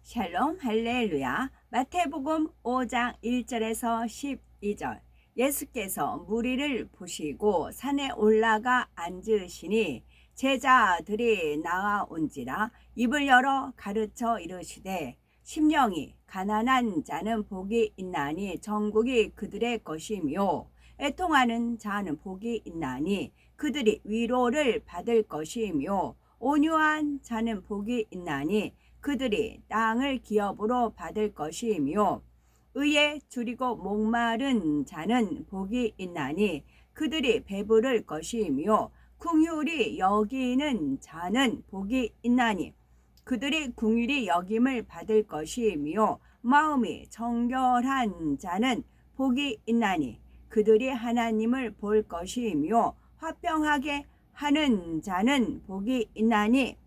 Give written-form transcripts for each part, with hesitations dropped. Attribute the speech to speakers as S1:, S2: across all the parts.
S1: 샬롬 할렐루야. 마태복음 5장 1절에서 12절. 예수께서 무리를 보시고 산에 올라가 앉으시니 제자들이 나아온지라 입을 열어 가르쳐 이르시되 심령이 가난한 자는 복이 있나니 천국이 그들의 것이며 애통하는 자는 복이 있나니 그들이 위로를 받을 것이며 온유한 자는 복이 있나니 그들이 땅을 기업으로 받을 것이며 의에 줄이고 목마른 자는 복이 있나니 그들이 배부를 것이며 긍휼히 여기는 자는 복이 있나니 그들이 긍휼히 여김을 받을 것이며 마음이 정결한 자는 복이 있나니 그들이 하나님을 볼 것이며 화평하게 하는 자는 복이 있나니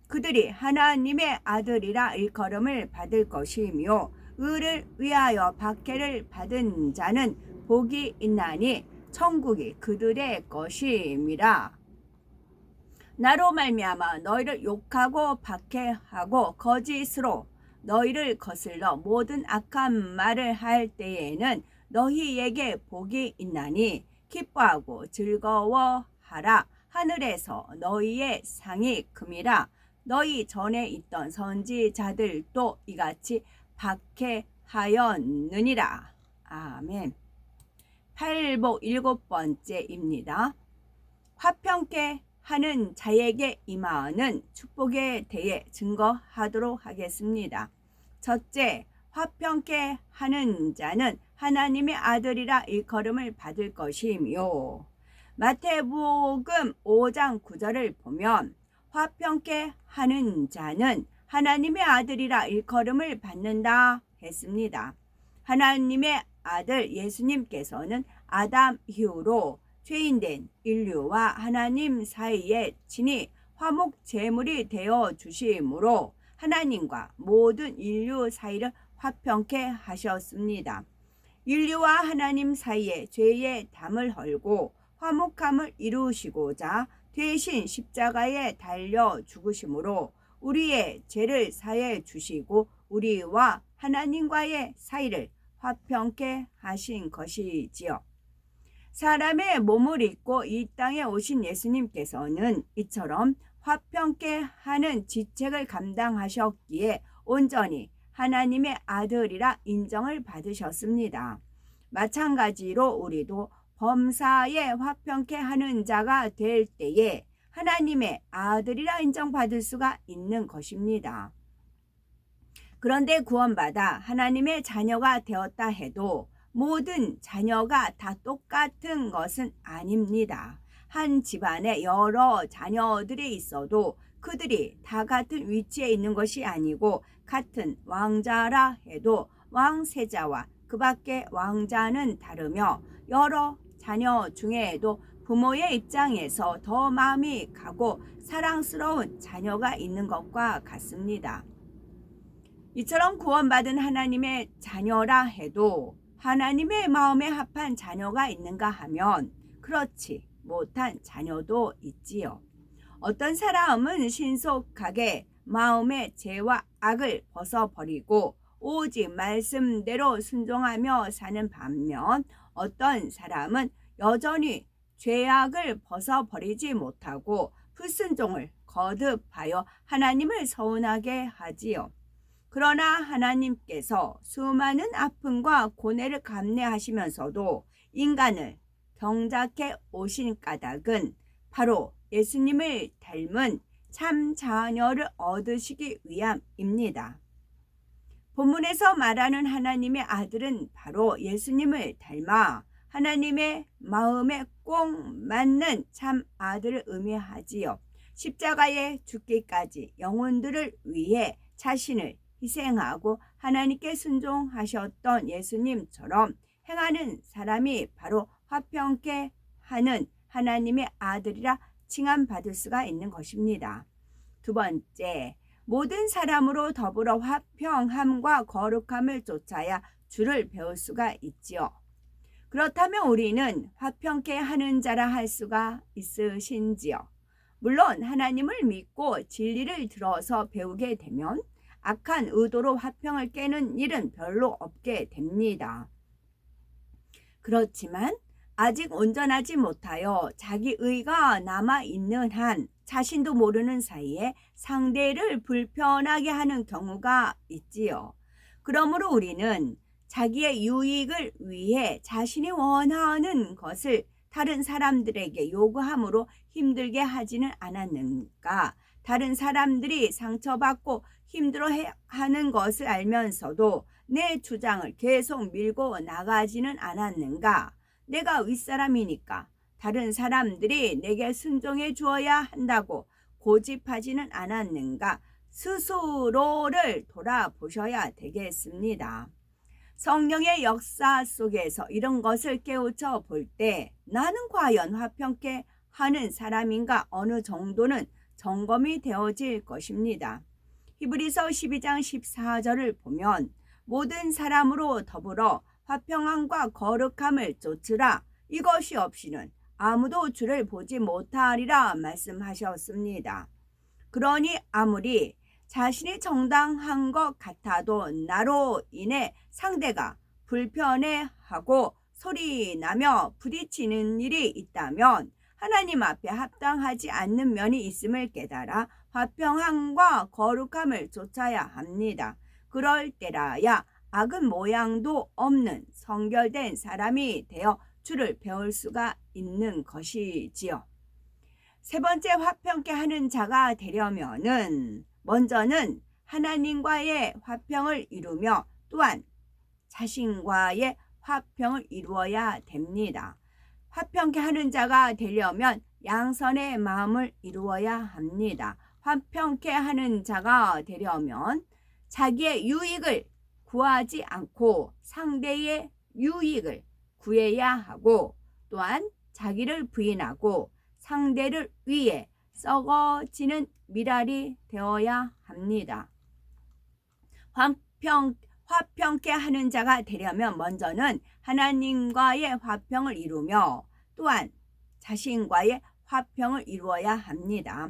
S1: 그들이 하나님의 아들이라 일컬음을 받을 것이며 의를 위하여 박해를 받은 자는 복이 있나니 천국이 그들의 것임이라. 나로 말미암아 너희를 욕하고 박해하고 거짓으로 너희를 거슬러 모든 악한 말을 할 때에는 너희에게 복이 있나니 기뻐하고 즐거워하라. 하늘에서 너희의 상이 큼이라. 너희 전에 있던 선지자들도 이같이 박해하였느니라. 아멘. 팔복 7번째입니다. 화평케 하는 자에게 임하는 축복에 대해 증거하도록 하겠습니다. 첫째, 화평케 하는 자는 하나님의 아들이라 일컬음을 받을 것이며 마태복음 5장 9절을 보면 화평케 하는 자는 하나님의 아들이라 일컬음을 받는다 했습니다. 하나님의 아들 예수님께서는 아담 이후로 죄인된 인류와 하나님 사이에 친히 화목 제물이 되어 주심으로 하나님과 모든 인류 사이를 화평케 하셨습니다. 인류와 하나님 사이에 죄의 담을 헐고 화목함을 이루시고자 대신 십자가에 달려 죽으심으로 우리의 죄를 사해 주시고 우리와 하나님과의 사이를 화평케 하신 것이지요. 사람의 몸을 입고 이 땅에 오신 예수님께서는 이처럼 화평케 하는 직책을 감당하셨기에 온전히 하나님의 아들이라 인정을 받으셨습니다. 마찬가지로 우리도 범사에 화평케 하는 자가 될 때에 하나님의 아들이라 인정받을 수가 있는 것입니다. 그런데 구원받아 하나님의 자녀가 되었다 해도 모든 자녀가 다 똑같은 것은 아닙니다. 한 집안에 여러 자녀들이 있어도 그들이 다 같은 위치에 있는 것이 아니고 같은 왕자라 해도 왕세자와 그 밖의 왕자는 다르며 여러 자녀 중에도 부모의 입장에서 더 마음이 가고 사랑스러운 자녀가 있는 것과 같습니다. 이처럼 구원받은 하나님의 자녀라 해도 하나님의 마음에 합한 자녀가 있는가 하면 그렇지 못한 자녀도 있지요. 어떤 사람은 신속하게 마음의 죄와 악을 벗어버리고 오직 말씀대로 순종하며 사는 반면 어떤 사람은 여전히 죄악을 벗어버리지 못하고 불순종을 거듭하여 하나님을 서운하게 하지요. 그러나 하나님께서 수많은 아픔과 고뇌를 감내하시면서도 인간을 경작해 오신 까닭은 바로 예수님을 닮은 참 자녀를 얻으시기 위함입니다. 본문에서 말하는 하나님의 아들은 바로 예수님을 닮아 하나님의 마음에 꼭 맞는 참 아들을 의미하지요. 십자가에 죽기까지 영혼들을 위해 자신을 희생하고 하나님께 순종하셨던 예수님처럼 행하는 사람이 바로 화평케 하는 하나님의 아들이라 칭함받을 수가 있는 것입니다. 두 번째, 모든 사람으로 더불어 화평함과 거룩함을 쫓아야 주를 배울 수가 있지요. 그렇다면 우리는 화평케 하는 자라 할 수가 있으신지요? 물론 하나님을 믿고 진리를 들어서 배우게 되면 악한 의도로 화평을 깨는 일은 별로 없게 됩니다. 그렇지만 아직 온전하지 못하여 자기 의가 남아있는 한 자신도 모르는 사이에 상대를 불편하게 하는 경우가 있지요. 그러므로 우리는 자기의 유익을 위해 자신이 원하는 것을 다른 사람들에게 요구함으로 힘들게 하지는 않았는가? 다른 사람들이 상처받고 힘들어하는 것을 알면서도 내 주장을 계속 밀고 나가지는 않았는가? 내가 윗사람이니까 다른 사람들이 내게 순종해 주어야 한다고 고집하지는 않았는가? 스스로를 돌아보셔야 되겠습니다. 성령의 역사 속에서 이런 것을 깨우쳐 볼 때 나는 과연 화평케 하는 사람인가 어느 정도는 점검이 되어질 것입니다. 히브리서 12장 14절을 보면 모든 사람으로 더불어 화평함과 거룩함을 좇으라. 이것이 없이는 아무도 주를 보지 못하리라 말씀하셨습니다. 그러니 아무리 자신이 정당한 것 같아도 나로 인해 상대가 불편해하고 소리나며 부딪히는 일이 있다면 하나님 앞에 합당하지 않는 면이 있음을 깨달아 화평함과 거룩함을 좇아야 합니다. 그럴 때라야 악은 모양도 없는 성결된 사람이 되어 주를 배울 수가 있는 것이지요. 세 번째, 화평케 하는 자가 되려면은 먼저는 하나님과의 화평을 이루며 또한 자신과의 화평을 이루어야 됩니다. 화평케 하는 자가 되려면 양선의 마음을 이루어야 합니다. 화평케 하는 자가 되려면 자기의 유익을 구하지 않고 상대의 유익을 구해야 하고 또한 자기를 부인하고 상대를 위해 썩어지는 미랄이 되어야 합니다. 화평케 하는 자가 되려면 먼저는 하나님과의 화평을 이루며 또한 자신과의 화평을 이루어야 합니다.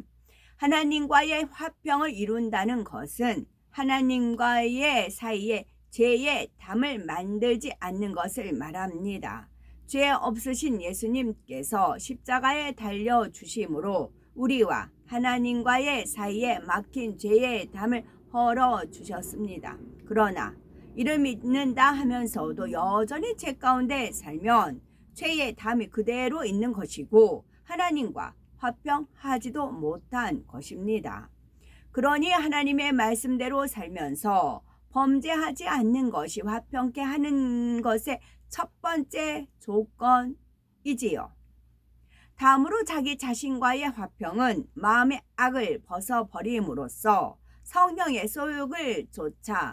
S1: 하나님과의 화평을 이룬다는 것은 하나님과의 사이에 죄의 담을 만들지 않는 것을 말합니다. 죄 없으신 예수님께서 십자가에 달려 주심으로 우리와 하나님과의 사이에 막힌 죄의 담을 헐어 주셨습니다. 그러나 이를 믿는다 하면서도 여전히 죄 가운데 살면 죄의 담이 그대로 있는 것이고 하나님과 화평하지도 못한 것입니다. 그러니 하나님의 말씀대로 살면서 범죄하지 않는 것이 화평케 하는 것의 첫 번째 조건이지요. 다음으로 자기 자신과의 화평은 마음의 악을 벗어버림으로써 성령의 소욕을 쫓아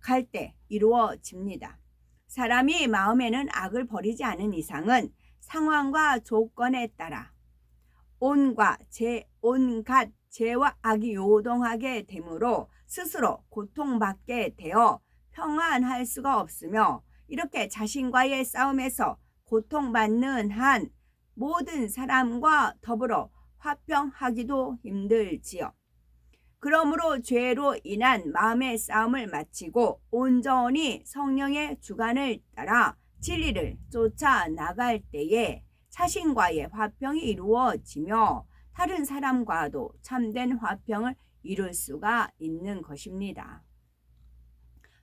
S1: 갈 때 이루어집니다. 사람이 마음에는 악을 버리지 않은 이상은 상황과 조건에 따라 온갖 죄와 악이 요동하게 되므로 스스로 고통받게 되어 평안할 수가 없으며 이렇게 자신과의 싸움에서 고통받는 한 모든 사람과 더불어 화평하기도 힘들지요. 그러므로 죄로 인한 마음의 싸움을 마치고 온전히 성령의 주관을 따라 진리를 쫓아 나갈 때에 자신과의 화평이 이루어지며 다른 사람과도 참된 화평을 이룰 수가 있는 것입니다.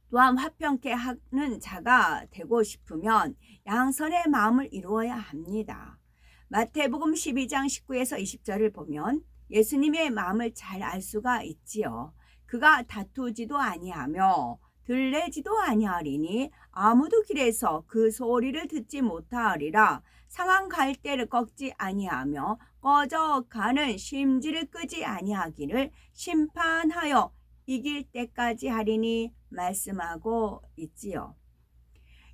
S1: 또한 화평케 하는 자가 되고 싶으면 양선의 마음을 이루어야 합니다. 마태복음 12장 19에서 20절을 보면 예수님의 마음을 잘 알 수가 있지요. 그가 다투지도 아니하며 들레지도 아니하리니 아무도 길에서 그 소리를 듣지 못하리라. 상한 갈대를 꺾지 아니하며 꺼져가는 심지를 끄지 아니하기를 심판하여 이길 때까지 하리니 말씀하고 있지요.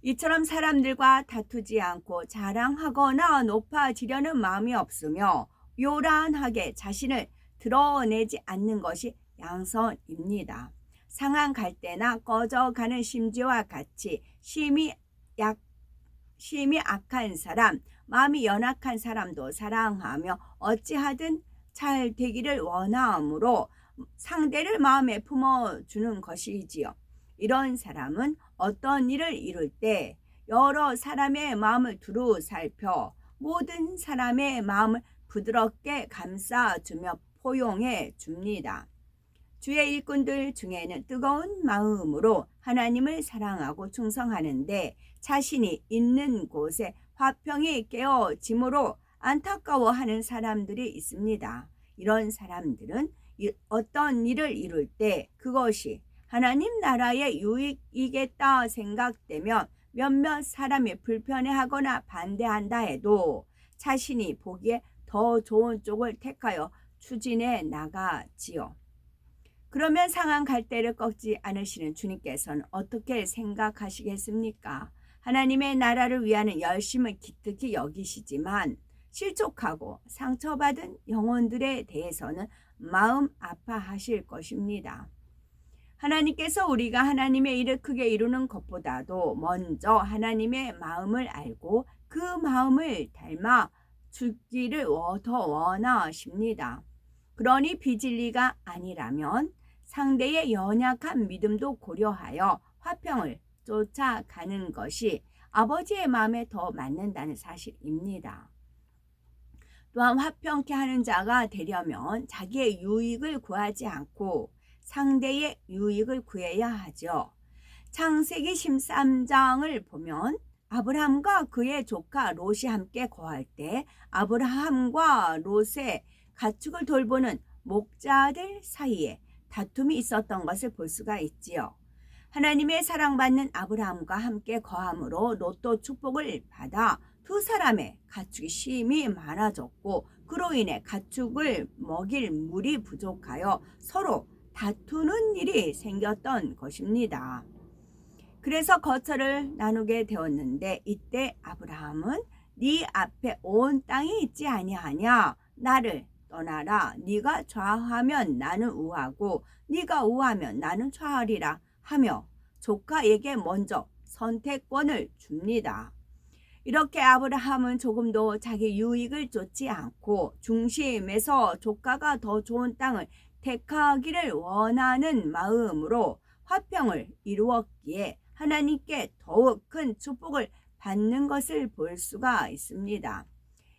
S1: 이처럼 사람들과 다투지 않고 자랑하거나 높아지려는 마음이 없으며 요란하게 자신을 드러내지 않는 것이 양선입니다. 상한 갈대나 꺼져가는 심지와 같이 심히 악한 사람, 마음이 연약한 사람도 사랑하며 어찌하든 잘 되기를 원하므로 상대를 마음에 품어주는 것이지요. 이런 사람은 어떤 일을 이룰 때 여러 사람의 마음을 두루 살펴 모든 사람의 마음을 부드럽게 감싸주며 포용해 줍니다. 주의 일꾼들 중에는 뜨거운 마음으로 하나님을 사랑하고 충성하는데 자신이 있는 곳에 화평이 깨어짐으로 안타까워하는 사람들이 있습니다. 이런 사람들은 어떤 일을 이룰 때 그것이 하나님 나라의 유익이겠다 생각되면 몇몇 사람이 불편해하거나 반대한다 해도 자신이 보기에 더 좋은 쪽을 택하여 추진해 나가지요. 그러면 상한 갈대를 꺾지 않으시는 주님께서는 어떻게 생각하시겠습니까? 하나님의 나라를 위하는 열심을 기특히 여기시지만 실족하고 상처받은 영혼들에 대해서는 마음 아파하실 것입니다. 하나님께서 우리가 하나님의 일을 크게 이루는 것보다도 먼저 하나님의 마음을 알고 그 마음을 닮아 주기를 더 원하십니다. 그러니 비진리가 아니라면 상대의 연약한 믿음도 고려하여 화평을 쫓아가는 것이 아버지의 마음에 더 맞는다는 사실입니다. 또한 화평케 하는 자가 되려면 자기의 유익을 구하지 않고 상대의 유익을 구해야 하죠. 창세기 13장을 보면 아브라함과 그의 조카 롯이 함께 거할 때 아브라함과 롯의 가축을 돌보는 목자들 사이에 다툼이 있었던 것을 볼 수가 있지요. 하나님의 사랑받는 아브라함과 함께 거함으로 롯도 축복을 받아 두 사람의 가축이 심히 많아졌고 그로 인해 가축을 먹일 물이 부족하여 서로 다투는 일이 생겼던 것입니다. 그래서 거처를 나누게 되었는데 이때 아브라함은 네 앞에 온 땅이 있지 아니하냐? 나를 떠나라. 네가 좌하면 나는 우하고 네가 우하면 나는 좌하리라 하며 조카에게 먼저 선택권을 줍니다. 이렇게 아브라함은 조금도 자기 유익을 쫓지 않고 중심에서 조카가 더 좋은 땅을 택하기를 원하는 마음으로 화평을 이루었기에 하나님께 더욱 큰 축복을 받는 것을 볼 수가 있습니다.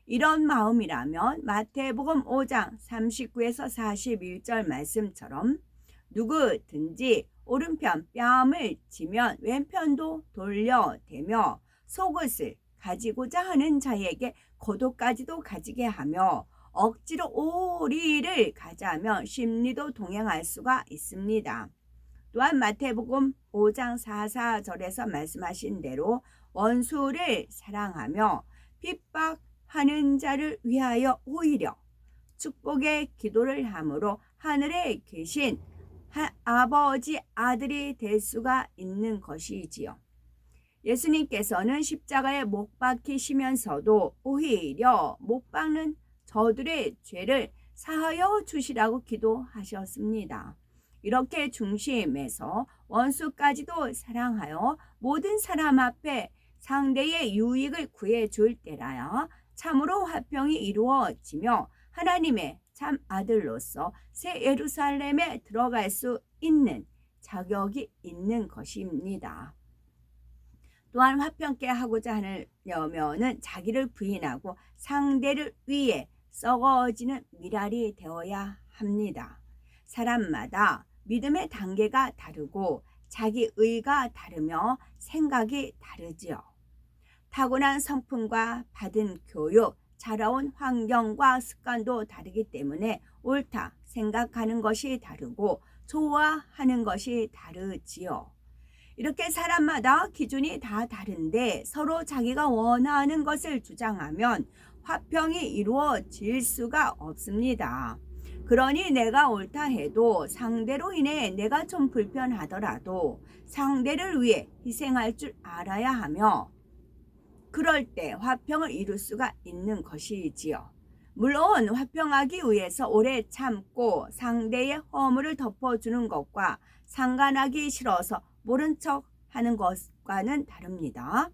S1: 이런 마음이라면 마태복음 5장 39에서 41절 말씀처럼 누구든지 오른편 뺨을 치면 왼편도 돌려대며 속옷을 가지고자 하는 자에게 겉옷까지도 가지게 하며 억지로 오리를 가자면 심리도 동행할 수가 있습니다. 또한 마태복음 5장 44절에서 말씀하신 대로 원수를 사랑하며 핍박하는 자를 위하여 오히려 축복의 기도를 함으로 하늘에 계신 아버지 아들이 될 수가 있는 것이지요. 예수님께서는 십자가에 못 박히시면서도 오히려 못 박는 저들의 죄를 사하여 주시라고 기도하셨습니다. 이렇게 중심에서 원수까지도 사랑하여 모든 사람 앞에 상대의 유익을 구해줄 때라야 참으로 화평이 이루어지며 하나님의 참 아들로서 새 예루살렘에 들어갈 수 있는 자격이 있는 것입니다. 또한 화평케 하고자 하려면은 자기를 부인하고 상대를 위해 썩어지는 미랄이 되어야 합니다. 사람마다 믿음의 단계가 다르고 자기 의가 다르며 생각이 다르지요. 타고난 성품과 받은 교육, 자라온 환경과 습관도 다르기 때문에 옳다 생각하는 것이 다르고 좋아하는 것이 다르지요. 이렇게 사람마다 기준이 다 다른데 서로 자기가 원하는 것을 주장하면 화평이 이루어질 수가 없습니다. 그러니 내가 옳다 해도 상대로 인해 내가 좀 불편하더라도 상대를 위해 희생할 줄 알아야 하며 그럴 때 화평을 이룰 수가 있는 것이지요. 물론 화평하기 위해서 오래 참고 상대의 허물을 덮어주는 것과 상관하기 싫어서 모른 척 하는 것과는 다릅니다.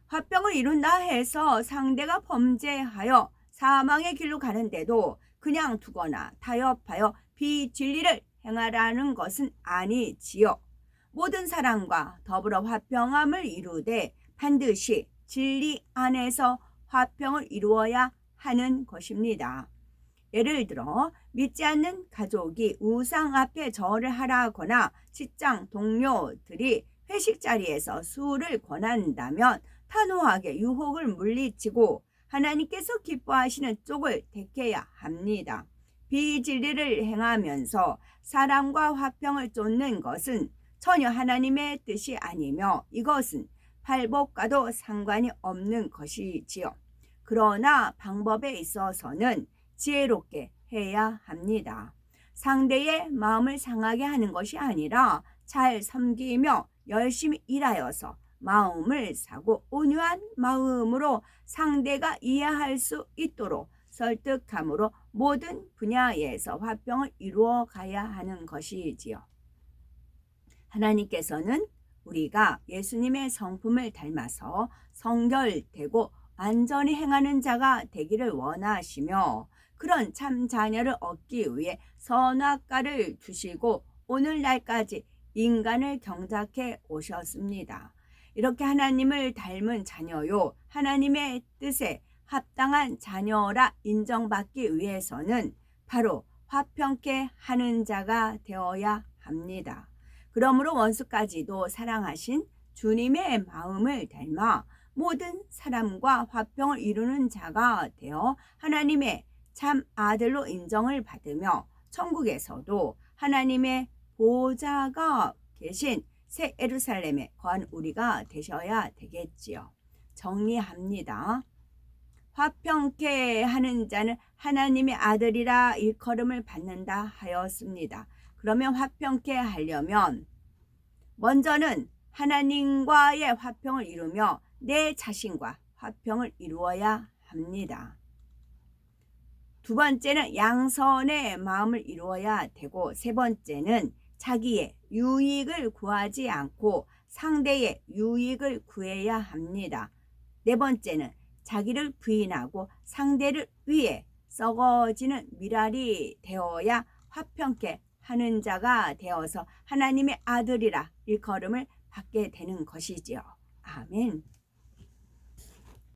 S1: 화평을 이룬다 해서 상대가 범죄하여 사망의 길로 가는데도 그냥 두거나 타협하여 비진리를 행하라는 것은 아니지요. 모든 사람과 더불어 화평함을 이루되 반드시 진리 안에서 화평을 이루어야 하는 것입니다. 예를 들어 믿지 않는 가족이 우상 앞에 절을 하라거나 직장 동료들이 회식 자리에서 술을 권한다면 단호하게 유혹을 물리치고 하나님께서 기뻐하시는 쪽을 택해야 합니다. 비진리를 행하면서 사람과 화평을 쫓는 것은 전혀 하나님의 뜻이 아니며 이것은 팔복과도 상관이 없는 것이지요. 그러나 방법에 있어서는 지혜롭게 해야 합니다. 상대의 마음을 상하게 하는 것이 아니라 잘 섬기며 열심히 일하여서 마음을 사고 온유한 마음으로 상대가 이해할 수 있도록 설득함으로 모든 분야에서 화평을 이루어 가야 하는 것이지요. 하나님께서는 우리가 예수님의 성품을 닮아서 성결되고 완전히 행하는 자가 되기를 원하시며 그런 참 자녀를 얻기 위해 선악과를 주시고 오늘날까지 인간을 경작해 오셨습니다. 이렇게 하나님을 닮은 자녀요 하나님의 뜻에 합당한 자녀라 인정받기 위해서는 바로 화평케 하는 자가 되어야 합니다. 그러므로 원수까지도 사랑하신 주님의 마음을 닮아 모든 사람과 화평을 이루는 자가 되어 하나님의 참 아들로 인정을 받으며 천국에서도 하나님의 보좌가 계신 새 예루살렘에 거한 우리가 되셔야 되겠지요. 정리합니다. 화평케 하는 자는 하나님의 아들이라 일컬음을 받는다 하였습니다. 그러면 화평케 하려면 먼저는 하나님과의 화평을 이루며 내 자신과 화평을 이루어야 합니다. 두 번째는 양선의 마음을 이루어야 되고 세 번째는 자기의 유익을 구하지 않고 상대의 유익을 구해야 합니다. 네 번째는 자기를 부인하고 상대를 위해 썩어지는 미랄이 되어야 화평케 하는 자가 되어서 하나님의 아들이라 일컬음을 받게 되는 것이지요. 아멘.